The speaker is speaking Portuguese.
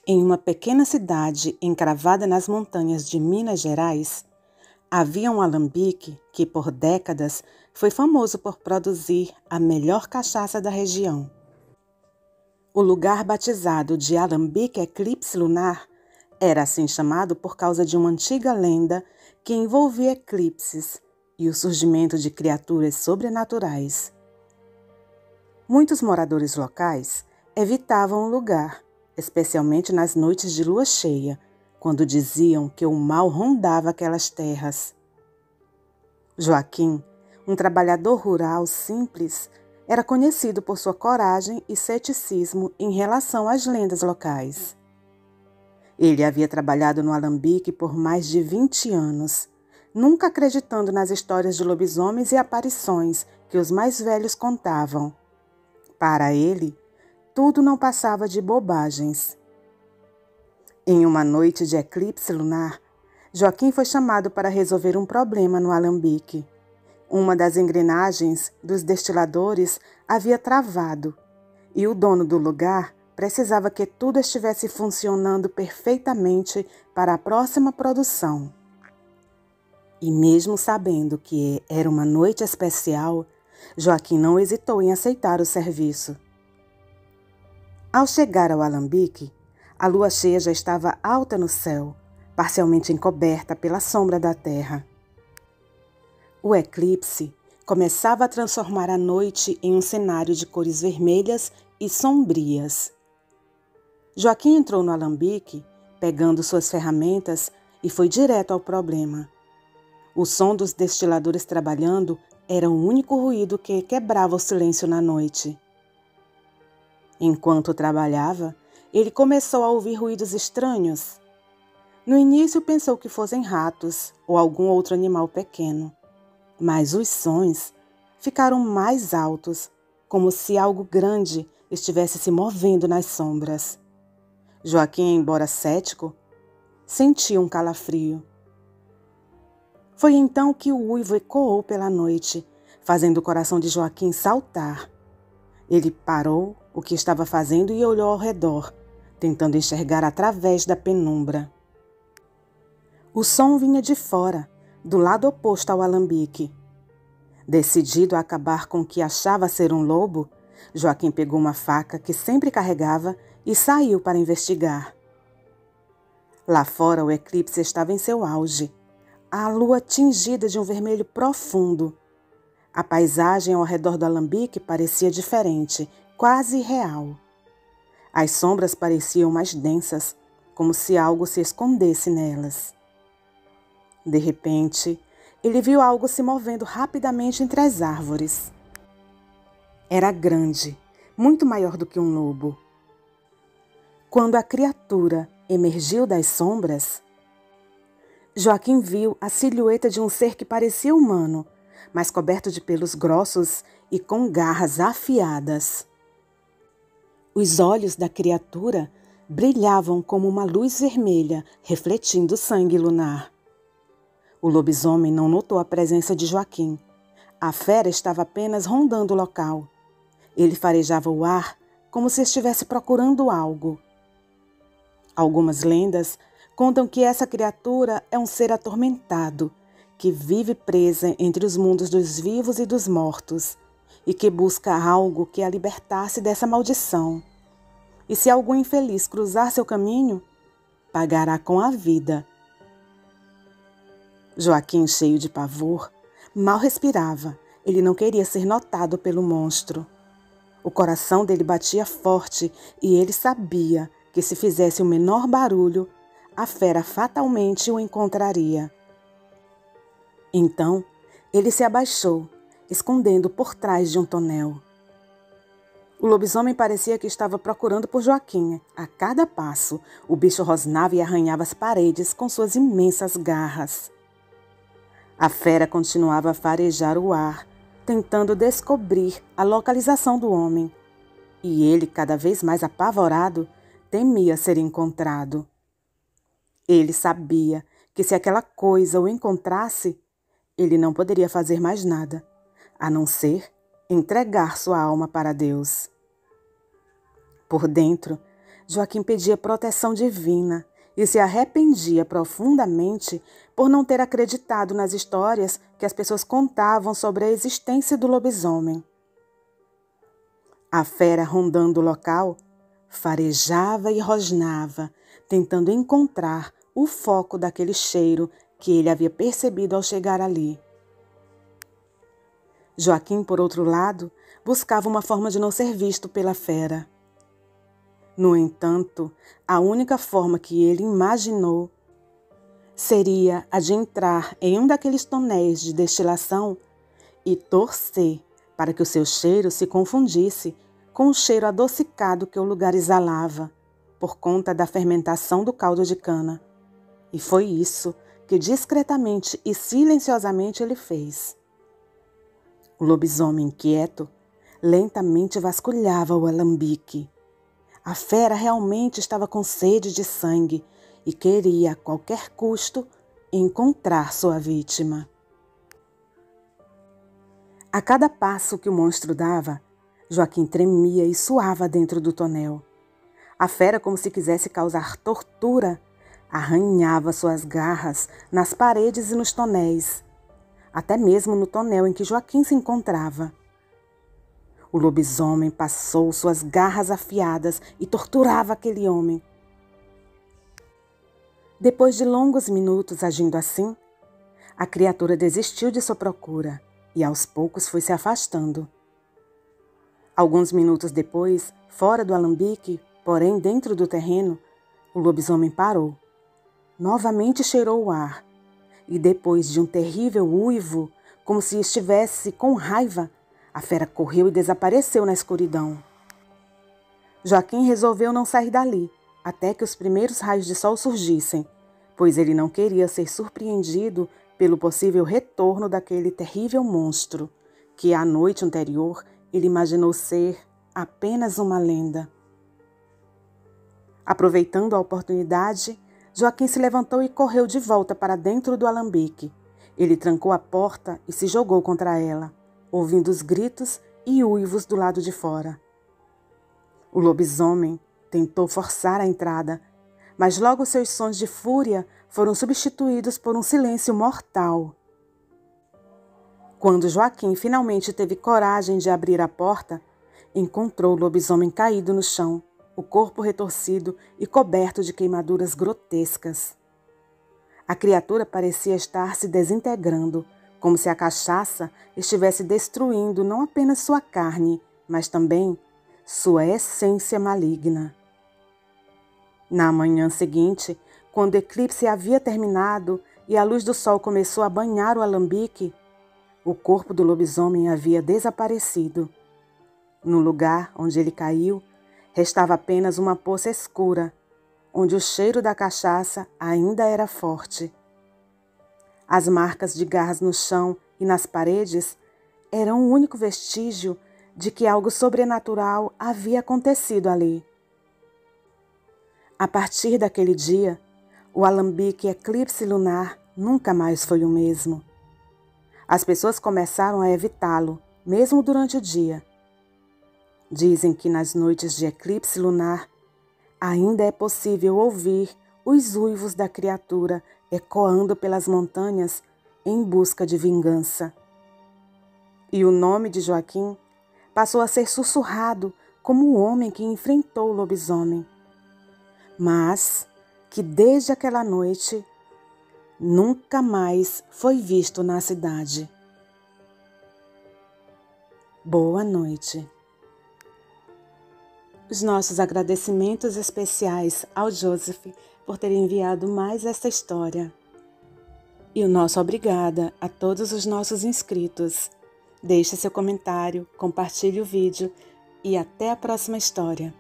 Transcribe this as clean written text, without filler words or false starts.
Em uma pequena cidade encravada nas montanhas de Minas Gerais, havia um alambique que, por décadas, foi famoso por produzir a melhor cachaça da região. O lugar batizado de Alambique Eclipse Lunar era assim chamado por causa de uma antiga lenda que envolvia eclipses e o surgimento de criaturas sobrenaturais. Muitos moradores locais evitavam o lugar, especialmente nas noites de lua cheia, quando diziam que o mal rondava aquelas terras. Joaquim, um trabalhador rural simples, era conhecido por sua coragem e ceticismo em relação às lendas locais. Ele havia trabalhado no alambique por mais de 20 anos, nunca acreditando nas histórias de lobisomens e aparições que os mais velhos contavam. Para ele, tudo não passava de bobagens. Em uma noite de eclipse lunar, Joaquim foi chamado para resolver um problema no alambique. Uma das engrenagens dos destiladores havia travado e o dono do lugar precisava que tudo estivesse funcionando perfeitamente para a próxima produção. E mesmo sabendo que era uma noite especial, Joaquim não hesitou em aceitar o serviço. Ao chegar ao alambique, a lua cheia já estava alta no céu, parcialmente encoberta pela sombra da terra. O eclipse começava a transformar a noite em um cenário de cores vermelhas e sombrias. Joaquim entrou no alambique, pegando suas ferramentas, e foi direto ao problema. O som dos destiladores trabalhando era o único ruído que quebrava o silêncio na noite. Enquanto trabalhava, ele começou a ouvir ruídos estranhos. No início pensou que fossem ratos ou algum outro animal pequeno, mas os sons ficaram mais altos, como se algo grande estivesse se movendo nas sombras. Joaquim, embora cético, sentiu um calafrio. Foi então que o uivo ecoou pela noite, fazendo o coração de Joaquim saltar. Ele parou o que estava fazendo e olhou ao redor, tentando enxergar através da penumbra. O som vinha de fora, do lado oposto ao alambique. Decidido a acabar com o que achava ser um lobo, Joaquim pegou uma faca que sempre carregava e saiu para investigar. Lá fora o eclipse estava em seu auge, a lua tingida de um vermelho profundo. A paisagem ao redor do alambique parecia diferente, quase irreal. As sombras pareciam mais densas, como se algo se escondesse nelas. De repente, ele viu algo se movendo rapidamente entre as árvores. Era grande, muito maior do que um lobo. Quando a criatura emergiu das sombras, Joaquim viu a silhueta de um ser que parecia humano, mas coberto de pelos grossos e com garras afiadas. Os olhos da criatura brilhavam como uma luz vermelha, refletindo o sangue lunar. O lobisomem não notou a presença de Joaquim. A fera estava apenas rondando o local. Ele farejava o ar como se estivesse procurando algo. Algumas lendas contam que essa criatura é um ser atormentado, que vive presa entre os mundos dos vivos e dos mortos, e que busca algo que a libertasse dessa maldição. E se algum infeliz cruzar seu caminho, pagará com a vida. Joaquim, cheio de pavor, mal respirava. Ele não queria ser notado pelo monstro. O coração dele batia forte e ele sabia que se fizesse o menor barulho, a fera fatalmente o encontraria. Então, ele se abaixou, escondendo por trás de um tonel. O lobisomem parecia que estava procurando por Joaquim. A cada passo, o bicho rosnava e arranhava as paredes com suas imensas garras. A fera continuava a farejar o ar, tentando descobrir a localização do homem. E ele, cada vez mais apavorado, temia ser encontrado. Ele sabia que se aquela coisa o encontrasse, ele não poderia fazer mais nada, a não ser entregar sua alma para Deus. Por dentro, Joaquim pedia proteção divina e se arrependia profundamente por não ter acreditado nas histórias que as pessoas contavam sobre a existência do lobisomem. A fera, rondando o local, farejava e rosnava, tentando encontrar o foco daquele cheiro que ele havia percebido ao chegar ali. Joaquim, por outro lado, buscava uma forma de não ser visto pela fera. No entanto, a única forma que ele imaginou seria a de entrar em um daqueles tonéis de destilação e torcer para que o seu cheiro se confundisse com o cheiro adocicado que o lugar exalava, por conta da fermentação do caldo de cana. E foi isso que discretamente e silenciosamente ele fez. O lobisomem inquieto lentamente vasculhava o alambique. A fera realmente estava com sede de sangue e queria, a qualquer custo, encontrar sua vítima. A cada passo que o monstro dava, Joaquim tremia e suava dentro do tonel. A fera, como se quisesse causar tortura, arranhava suas garras nas paredes e nos tonéis, até mesmo no tonel em que Joaquim se encontrava. O lobisomem passou suas garras afiadas e torturava aquele homem. Depois de longos minutos agindo assim, a criatura desistiu de sua procura e aos poucos foi se afastando. Alguns minutos depois, fora do alambique, porém dentro do terreno, o lobisomem parou. Novamente cheirou o ar e depois de um terrível uivo, como se estivesse com raiva, a fera correu e desapareceu na escuridão. Joaquim resolveu não sair dali até que os primeiros raios de sol surgissem, pois ele não queria ser surpreendido pelo possível retorno daquele terrível monstro, que a noite anterior ele imaginou ser apenas uma lenda. Aproveitando a oportunidade, Joaquim se levantou e correu de volta para dentro do alambique. Ele trancou a porta e se jogou contra ela, ouvindo os gritos e uivos do lado de fora. O lobisomem tentou forçar a entrada, mas logo seus sons de fúria foram substituídos por um silêncio mortal. Quando Joaquim finalmente teve coragem de abrir a porta, encontrou o lobisomem caído no chão, o corpo retorcido e coberto de queimaduras grotescas. A criatura parecia estar se desintegrando, como se a cachaça estivesse destruindo não apenas sua carne, mas também sua essência maligna. Na manhã seguinte, quando o eclipse havia terminado e a luz do sol começou a banhar o alambique, o corpo do lobisomem havia desaparecido. No lugar onde ele caiu, restava apenas uma poça escura, onde o cheiro da cachaça ainda era forte. As marcas de garras no chão e nas paredes eram o único vestígio de que algo sobrenatural havia acontecido ali. A partir daquele dia, o alambique eclipse lunar nunca mais foi o mesmo. As pessoas começaram a evitá-lo, mesmo durante o dia. Dizem que nas noites de eclipse lunar ainda é possível ouvir os uivos da criatura ecoando pelas montanhas em busca de vingança. E o nome de Joaquim passou a ser sussurrado como o homem que enfrentou o lobisomem, mas que desde aquela noite nunca mais foi visto na cidade. Boa noite. Os nossos agradecimentos especiais ao Joseph por ter enviado mais esta história. E o nosso obrigada a todos os nossos inscritos. Deixe seu comentário, compartilhe o vídeo e até a próxima história.